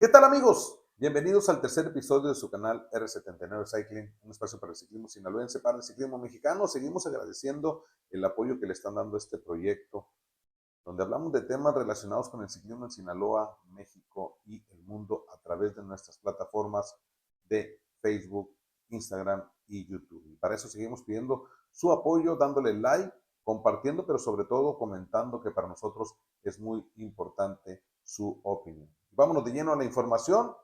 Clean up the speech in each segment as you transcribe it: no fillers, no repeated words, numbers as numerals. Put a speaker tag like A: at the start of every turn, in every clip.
A: ¿Qué tal, amigos? Bienvenidos al tercer episodio de su canal R79 Cycling, un espacio para el ciclismo sinaloense, para el ciclismo mexicano. Seguimos agradeciendo el apoyo que le están dando a este proyecto, donde hablamos de temas relacionados con el ciclismo en Sinaloa, México y el mundo a través de nuestras plataformas de Facebook, Instagram y YouTube. Y para eso seguimos pidiendo su apoyo, dándole like, compartiendo, pero sobre todo comentando, que para nosotros es muy importante su opinión. Vámonos de lleno a la información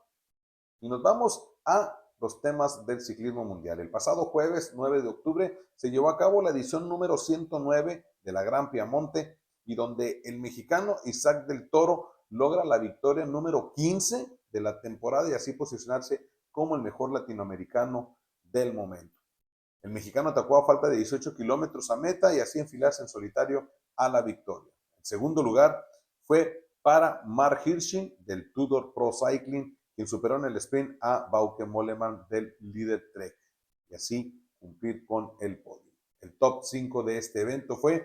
A: y nos vamos a los temas del ciclismo mundial. El pasado jueves 9 de octubre se llevó a cabo la edición número 109 de la Gran Piamonte, y donde el mexicano Isaac del Toro logra la victoria número 15 de la temporada y así posicionarse como el mejor latinoamericano del momento. El mexicano atacó a falta de 18 kilómetros a meta y así enfilarse en solitario a la victoria. El segundo lugar fue para Mark Hirschi del Tudor Pro Cycling, quien superó en el sprint a Bauke Mollema del Líder Trek y así cumplir con el podio. El top 5 de este evento fue: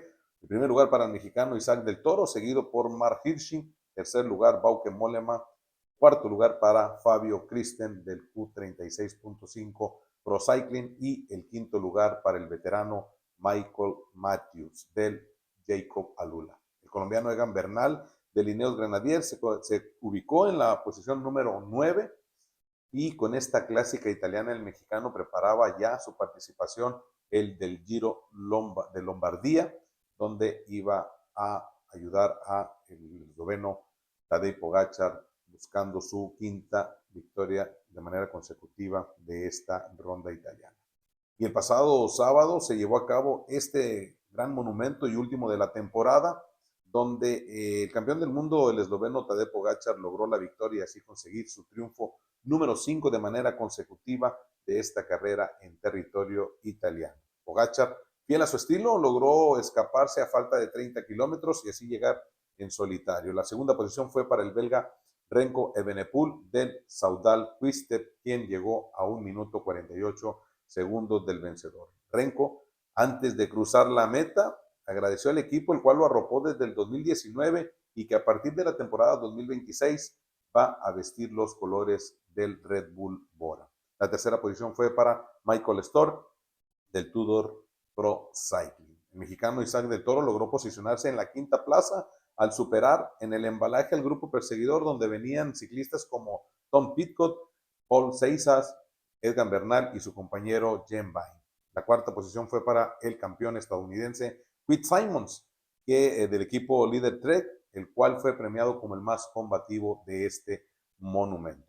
A: el primer lugar para el mexicano Isaac del Toro, seguido por Mark Hirschi; tercer lugar Bauke Mollema; cuarto lugar para Fabio Kristen del Q36.5 Pro Cycling, y el quinto lugar para el veterano Michael Matthews del Jacob Alula. El colombiano Egan Bernal de Ineos Grenadier se ubicó en la posición número 9, y con esta clásica italiana el mexicano preparaba ya su participación, el del Giro de Lombardía, donde iba a ayudar a el esloveno Tadej Pogačar, buscando su quinta victoria de manera consecutiva de esta ronda italiana. Y el pasado sábado se llevó a cabo este gran monumento y último de la temporada, donde el campeón del mundo, el esloveno Tadej Pogačar, logró la victoria y así conseguir su triunfo número 5 de manera consecutiva de esta carrera en territorio italiano. Pogačar, fiel a su estilo, logró escaparse a falta de 30 kilómetros y así llegar en solitario. La segunda posición fue para el belga Renko Evenepoel del Soudal Quick-Step, quien llegó a 1 minuto 48 segundos del vencedor. Renko, antes de cruzar la meta, agradeció al equipo, el cual lo arropó desde el 2019 y que a partir de la temporada 2026 va a vestir los colores del Red Bull Bora. La tercera posición fue para Michael Stohr del Tudor Pro Cycling. El mexicano Isaac del Toro logró posicionarse en la quinta plaza al superar en el embalaje al grupo perseguidor, donde venían ciclistas como Tom Pidcock, Paul Seisas, Egan Bernal y su compañero Jen Vine. La cuarta posición fue para el campeón estadounidense Fitzsimons, del equipo Líder Trek, el cual fue premiado como el más combativo de este monumento.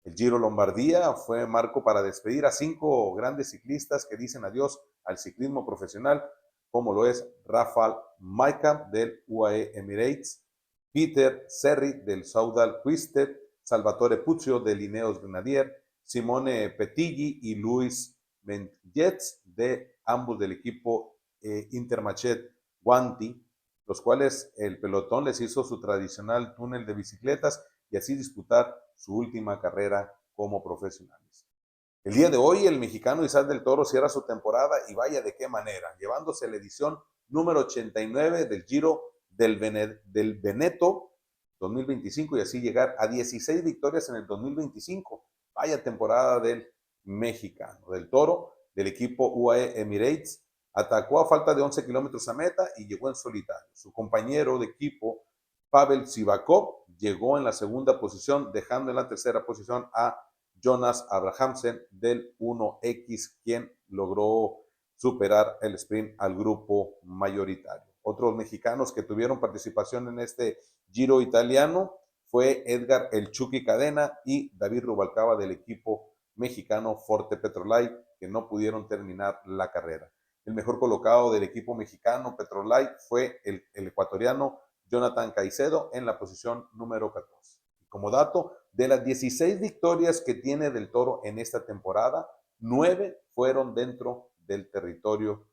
A: El Giro Lombardía fue marco para despedir a 5 grandes ciclistas que dicen adiós al ciclismo profesional, como lo es Rafał Majka del UAE Emirates, Peter Serry del Soudal Quick-Step, Salvatore Puccio del Ineos Grenadier, Simone Petiggi y Luis Mengetz, de ambos del equipo Intermarché Guanti, los cuales el pelotón les hizo su tradicional túnel de bicicletas y así disputar su última carrera como profesionales. El día de hoy el mexicano Isaac del Toro cierra su temporada, y vaya de qué manera, llevándose la edición número 89 del Giro del Veneto 2025 y así llegar a 16 victorias en el 2025. Vaya temporada del mexicano. Del Toro, del equipo UAE Emirates, atacó a falta de 11 kilómetros a meta y llegó en solitario. Su compañero de equipo, Pavel Sivakov, llegó en la segunda posición, dejando en la tercera posición a Jonas Abrahamsen del 1X, quien logró superar el sprint al grupo mayoritario. Otros mexicanos que tuvieron participación en este Giro italiano fue Edgar El Chucky Cadena y David Rubalcaba del equipo mexicano Forte Petrolite, que no pudieron terminar la carrera. El mejor colocado del equipo mexicano Petrolite fue el ecuatoriano Jonathan Caicedo en la posición número 14. Y como dato, de las 16 victorias que tiene Del Toro en esta temporada, 9 fueron dentro del territorio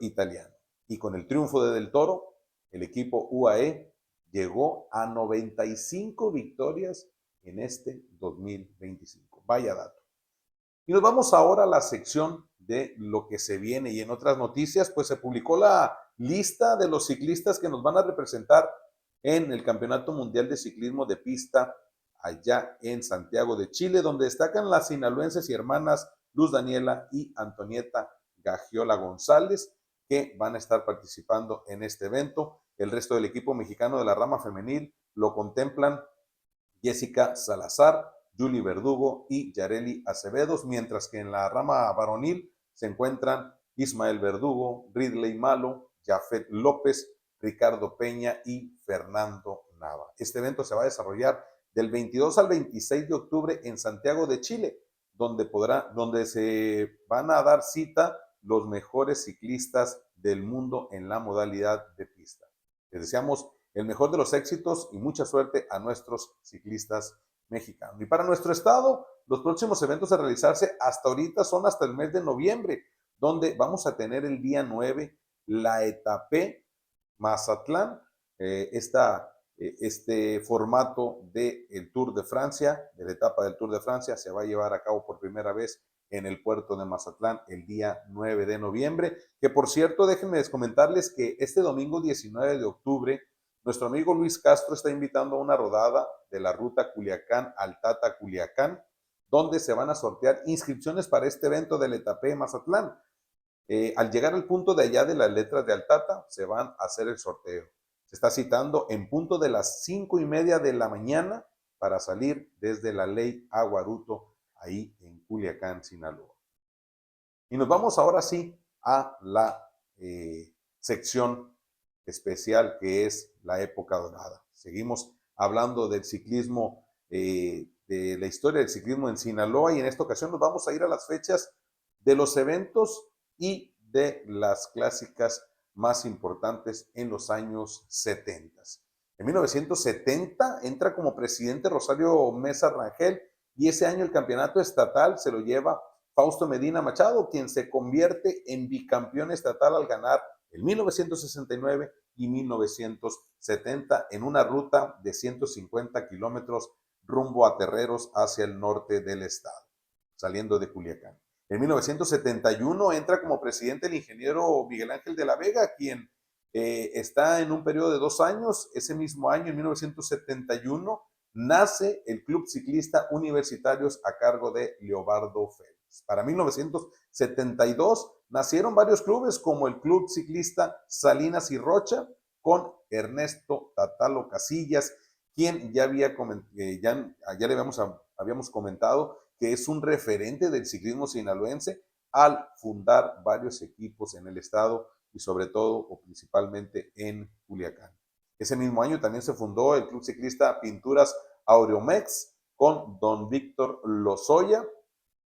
A: italiano. Y con el triunfo de Del Toro, el equipo UAE llegó a 95 victorias en este 2025. Vaya dato. Y nos vamos ahora a la sección de lo que se viene, y en otras noticias pues se publicó la lista de los ciclistas que nos van a representar en el Campeonato Mundial de Ciclismo de Pista allá en Santiago de Chile, donde destacan las sinaloenses y hermanas Luz Daniela y Antonieta Gagiola González, que van a estar participando en este evento. El resto del equipo mexicano de la rama femenil lo contemplan Jessica Salazar, Julie Verdugo y Yareli Acevedos, mientras que en la rama varonil se encuentran Ismael Verdugo, Ridley Malo, Jafet López, Ricardo Peña y Fernando Nava. Este evento se va a desarrollar del 22 al 26 de octubre en Santiago de Chile, donde se van a dar cita los mejores ciclistas del mundo en la modalidad de pista. Les deseamos el mejor de los éxitos y mucha suerte a nuestros ciclistas mexicanos. Y para nuestro estado, los próximos eventos a realizarse hasta ahorita son hasta el mes de noviembre, donde vamos a tener el día 9 la Etapé Mazatlán, este formato del Tour de Francia, de la etapa del Tour de Francia, se va a llevar a cabo por primera vez en el puerto de Mazatlán el día 9 de noviembre, que por cierto, déjenme comentarles que este domingo 19 de octubre, nuestro amigo Luis Castro está invitando a una rodada de la ruta Culiacán-Altata-Culiacán, donde se van a sortear inscripciones para este evento del Etapé Mazatlán. Al llegar al punto de allá de las letras de Altata, se van a hacer el sorteo. Se está citando en punto de las 5:30 de la mañana para salir desde la Ley Aguaruto, ahí en Culiacán, Sinaloa. Y nos vamos ahora sí a la sección especial que es la época dorada. Seguimos hablando del ciclismo, de la historia del ciclismo en Sinaloa, y en esta ocasión nos vamos a ir a las fechas de los eventos y de las clásicas más importantes en los años 70. En 1970 entra como presidente Rosario Mesa Rangel, y ese año el campeonato estatal se lo lleva Fausto Medina Machado, quien se convierte en bicampeón estatal al ganar en 1969 y 1970 en una ruta de 150 kilómetros rumbo a Terreros hacia el norte del estado, saliendo de Culiacán. En 1971 entra como presidente el ingeniero Miguel Ángel de la Vega, quien está en un periodo de 2 años. Ese mismo año, en 1971, nace el Club Ciclista Universitarios a cargo de Leobardo Félix. Para 1972 nacieron varios clubes como el Club Ciclista Salinas y Rocha con Ernesto Tatalo Casillas, quien ya habíamos comentado que es un referente del ciclismo sinaloense al fundar varios equipos en el estado y sobre todo o principalmente en Culiacán. Ese mismo año también se fundó el Club Ciclista Pinturas Aureomex con don Víctor Lozoya,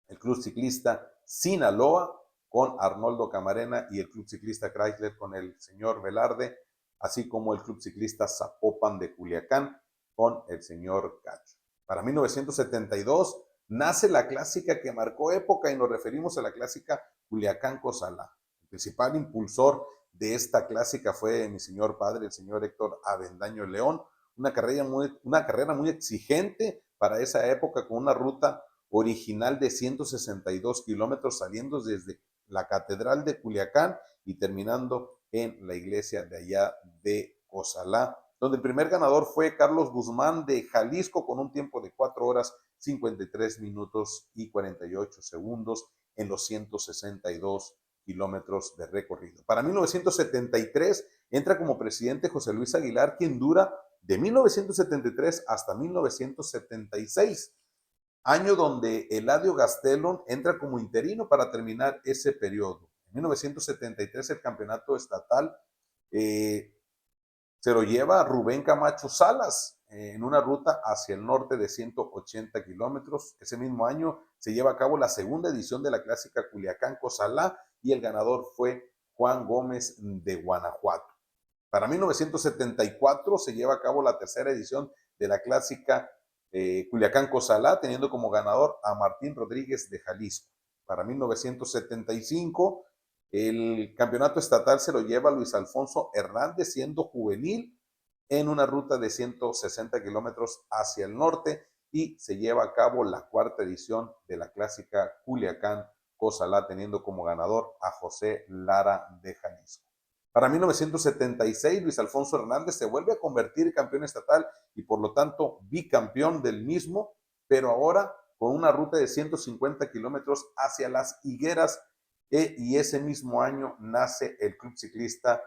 A: el Club Ciclista Sinaloa con Arnoldo Camarena y el Club Ciclista Chrysler con el señor Velarde, así como el Club Ciclista Zapopan de Culiacán con el señor Cacho. Para 1972 nace la clásica que marcó época y nos referimos a la clásica Culiacán-Cozalá. El principal impulsor de esta clásica fue mi señor padre, el señor Héctor Avendaño León, una carrera muy exigente para esa época, con una ruta original de 162 kilómetros saliendo desde la Catedral de Culiacán y terminando en la iglesia de allá de Cozalá, donde el primer ganador fue Carlos Guzmán de Jalisco con un tiempo de 4 horas 53 minutos y 48 segundos en los 162 kilómetros de recorrido. Para 1973 entra como presidente José Luis Aguilar, quien dura de 1973 hasta 1976, año donde Eladio Gastelum entra como interino para terminar ese periodo. En 1973 el campeonato estatal se lo lleva Rubén Camacho Salas en una ruta hacia el norte de 180 kilómetros. Ese mismo año se lleva a cabo la segunda edición de la clásica Culiacán-Cozalá y el ganador fue Juan Gómez de Guanajuato. Para 1974 se lleva a cabo la tercera edición de la clásica Culiacán-Cozalá, teniendo como ganador a Martín Rodríguez de Jalisco. Para 1975 el campeonato estatal se lo lleva Luis Alfonso Hernández, siendo juvenil, en una ruta de 160 kilómetros hacia el norte, y se lleva a cabo la cuarta edición de la clásica Culiacán-Cozalá, teniendo como ganador a José Lara de Jalisco. Para 1976, Luis Alfonso Hernández se vuelve a convertir en campeón estatal y por lo tanto bicampeón del mismo, pero ahora con una ruta de 150 kilómetros hacia Las Higueras, y ese mismo año nace el Club Ciclista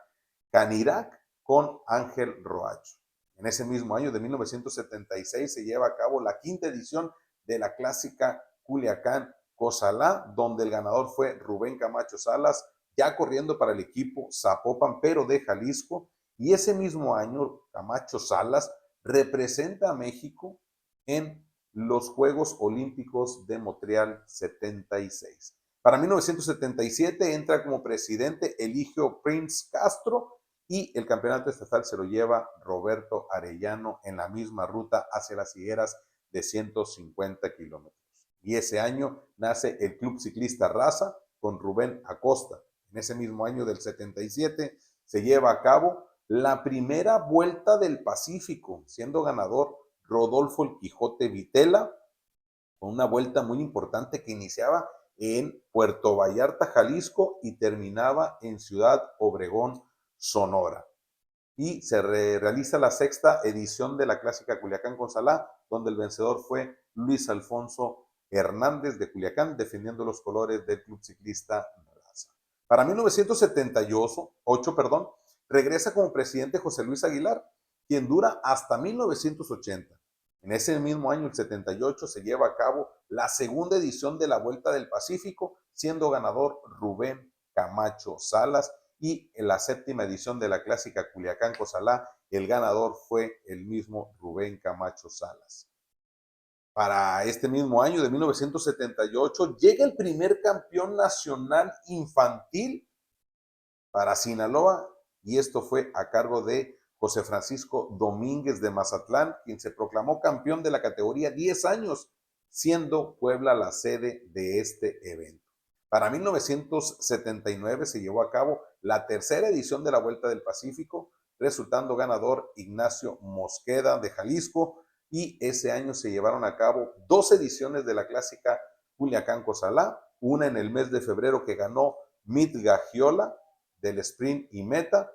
A: Canirac con Ángel Roacho. En ese mismo año de 1976 se lleva a cabo la quinta edición de la clásica Culiacán-Cozalá, donde el ganador fue Rubén Camacho Salas, ya corriendo para el equipo Zapopan, pero de Jalisco, y ese mismo año Camacho Salas representa a México en los Juegos Olímpicos de Montreal 76. Para 1977 entra como presidente Eligio Prince Castro y el campeonato estatal se lo lleva Roberto Arellano en la misma ruta hacia las Higueras de 150 kilómetros. Y ese año nace el Club Ciclista Raza con Rubén Acosta. En ese mismo año del 77 se lleva a cabo la primera Vuelta del Pacífico, siendo ganador Rodolfo el Quijote Vitela, con una vuelta muy importante que iniciaba en Puerto Vallarta, Jalisco, y terminaba en Ciudad Obregón, Sonora. Y se realiza la sexta edición de la clásica Culiacán-Cozalá, donde el vencedor fue Luis Alfonso Hernández de Culiacán, defendiendo los colores del Club Ciclista Raza. Para 1978, regresa como presidente José Luis Aguilar, quien dura hasta 1980. En ese mismo año, el 78, se lleva a cabo la segunda edición de la Vuelta del Pacífico, siendo ganador Rubén Camacho Salas, y en la séptima edición de la clásica Culiacán-Cozalá, el ganador fue el mismo Rubén Camacho Salas. Para este mismo año de 1978, llega el primer campeón nacional infantil para Sinaloa, y esto fue a cargo de José Francisco Domínguez de Mazatlán, quien se proclamó campeón de la categoría 10 años, siendo Puebla la sede de este evento. Para 1979 se llevó a cabo la tercera edición de la Vuelta del Pacífico, resultando ganador Ignacio Mosqueda de Jalisco, y ese año se llevaron a cabo dos ediciones de la clásica Culiacán-Cozalá, una en el mes de febrero que ganó Mitga Giola del sprint y meta.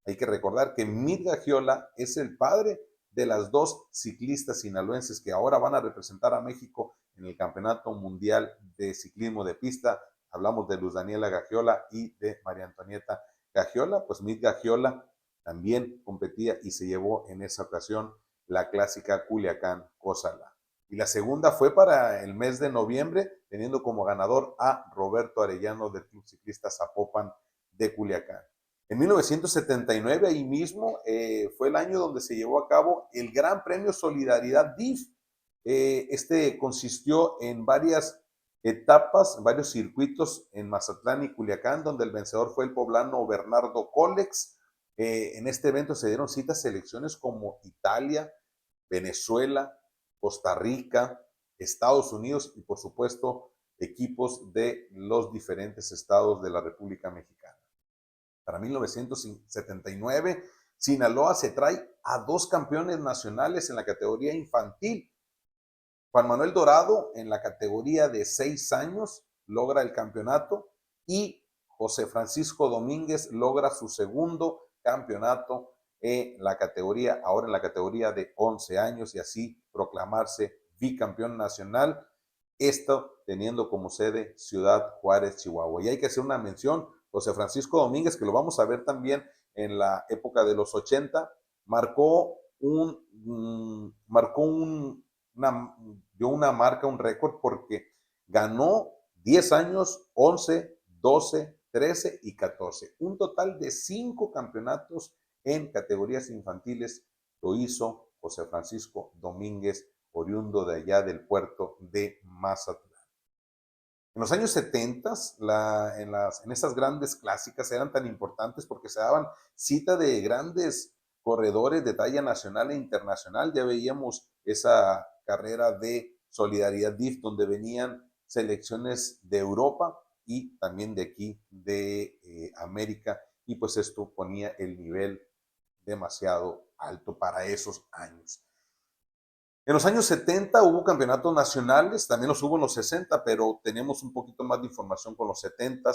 A: Hay que recordar que Mitga Giola es el padre de las dos ciclistas sinaloenses que ahora van a representar a México en el Campeonato Mundial de Ciclismo de Pista. Hablamos de Luz Daniela Gagiola y de María Antonieta Gagiola. Pues Mitga Giola también competía y se llevó en esa ocasión la clásica Culiacán-Cozalá. Y la segunda fue para el mes de noviembre, teniendo como ganador a Roberto Arellano del Club Ciclista Zapopan de Culiacán. En 1979, ahí mismo, fue el año donde se llevó a cabo el Gran Premio Solidaridad DIF. Este consistió en varias etapas, varios circuitos en Mazatlán y Culiacán, donde el vencedor fue el poblano Bernardo Colex. En este evento se dieron citas selecciones como Italia, Venezuela, Costa Rica, Estados Unidos y por supuesto equipos de los diferentes estados de la República Mexicana. Para 1979, Sinaloa se trae a dos campeones nacionales en la categoría infantil. Juan Manuel Dorado en la categoría de 6 años logra el campeonato y José Francisco Domínguez logra su segundo campeonato en la categoría, ahora en la categoría de 11 años y así proclamarse bicampeón nacional, esto teniendo como sede Ciudad Juárez, Chihuahua. Y hay que hacer una mención, José Francisco Domínguez, que lo vamos a ver también en la época de los 80, dio una marca, un récord, porque ganó 10 años, 11, 12, 13 y 14. Un total de 5 campeonatos en categorías infantiles lo hizo José Francisco Domínguez, oriundo de allá del puerto de Mazatlán. En los años 70, en esas grandes clásicas eran tan importantes porque se daban cita de grandes corredores de talla nacional e internacional. Ya veíamos esa carrera de Solidaridad DIF, donde venían selecciones de Europa y también de aquí, de América, y pues esto ponía el nivel demasiado alto para esos años. En los años 70 hubo campeonatos nacionales, también los hubo en los 60, pero tenemos un poquito más de información con los 70.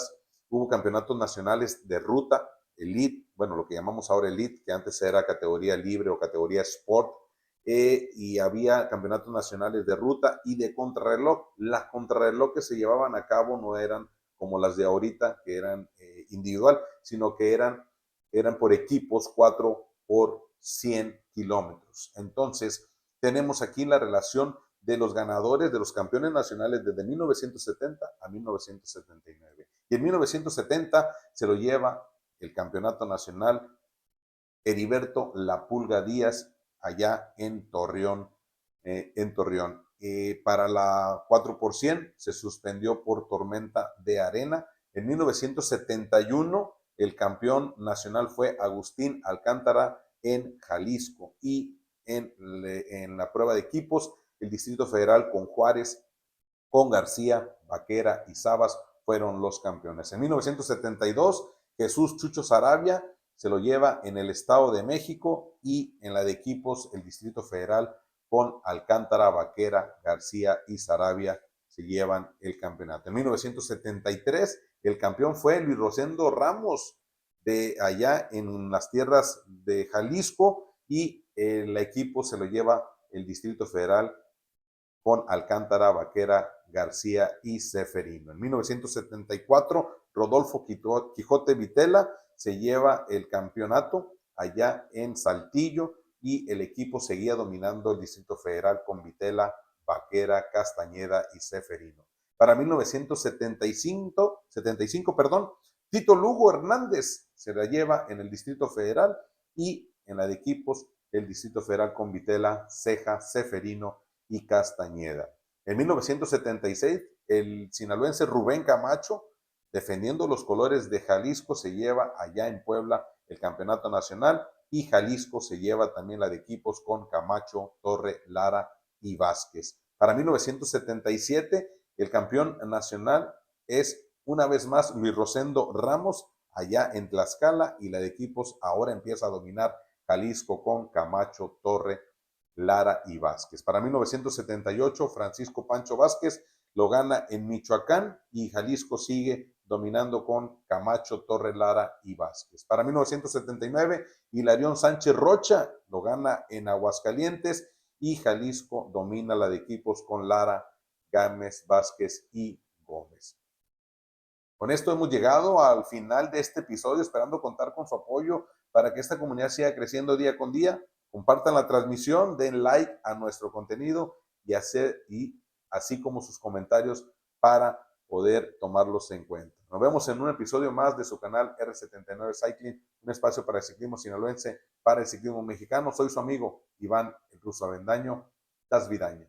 A: Hubo campeonatos nacionales de ruta, Elite, bueno, lo que llamamos ahora Elite, que antes era categoría libre o categoría Sport, y había campeonatos nacionales de ruta y de contrarreloj. Las contrarreloj que se llevaban a cabo no eran como las de ahorita, que eran individual, sino que eran por equipos 4 por 100 kilómetros. Entonces, tenemos aquí la relación de los ganadores, de los campeones nacionales desde 1970 a 1979. Y en 1970 se lo lleva el campeonato nacional Heriberto La Pulga Díaz, allá en Torreón. Para la 4 por 100 se suspendió por tormenta de arena. En 1971 el campeón nacional fue Agustín Alcántara en Jalisco, y en la prueba de equipos el Distrito Federal con Juárez, con García, Vaquera y Sabas fueron los campeones. En 1972 Jesús Chucho Sarabia se lo lleva en el Estado de México, y en la de equipos el Distrito Federal con Alcántara, Vaquera, García y Sarabia se llevan el campeonato. En 1973 el campeón fue Luis Rosendo Ramos de allá en las tierras de Jalisco, y el equipo se lo lleva el Distrito Federal con Alcántara, Vaquera, García y Seferino. En 1974, Rodolfo Quijote Vitela se lleva el campeonato allá en Saltillo, y el equipo seguía dominando el Distrito Federal con Vitela, Vaquera, Castañeda y Seferino. Para 1975, Tito Lugo Hernández se la lleva en el Distrito Federal, y en la de equipos el Distrito Federal con Vitela, Ceja, Seferino y Castañeda. En 1976, el sinaloense Rubén Camacho, defendiendo los colores de Jalisco, se lleva allá en Puebla el campeonato nacional, y Jalisco se lleva también la de equipos con Camacho, Torre, Lara y Vázquez. Para 1977, el campeón nacional es una vez más Luis Rosendo Ramos allá en Tlaxcala, y la de equipos ahora empieza a dominar Jalisco con Camacho, Torre, Lara y Vázquez. Para 1978, Francisco Pancho Vázquez lo gana en Michoacán, y Jalisco sigue dominando con Camacho, Torre, Lara y Vázquez. Para 1979, Hilarión Sánchez Rocha lo gana en Aguascalientes, y Jalisco domina la de equipos con Lara, Gámez, Vázquez y Gómez. Con esto hemos llegado al final de este episodio, esperando contar con su apoyo para que esta comunidad siga creciendo día con día. Compartan la transmisión, den like a nuestro contenido, y así como sus comentarios para poder tomarlos en cuenta. Nos vemos en un episodio más de su canal R79 Cycling, un espacio para el ciclismo sinaloense, para el ciclismo mexicano. Soy su amigo Iván el Ruso Avendaño. Das Vidaña.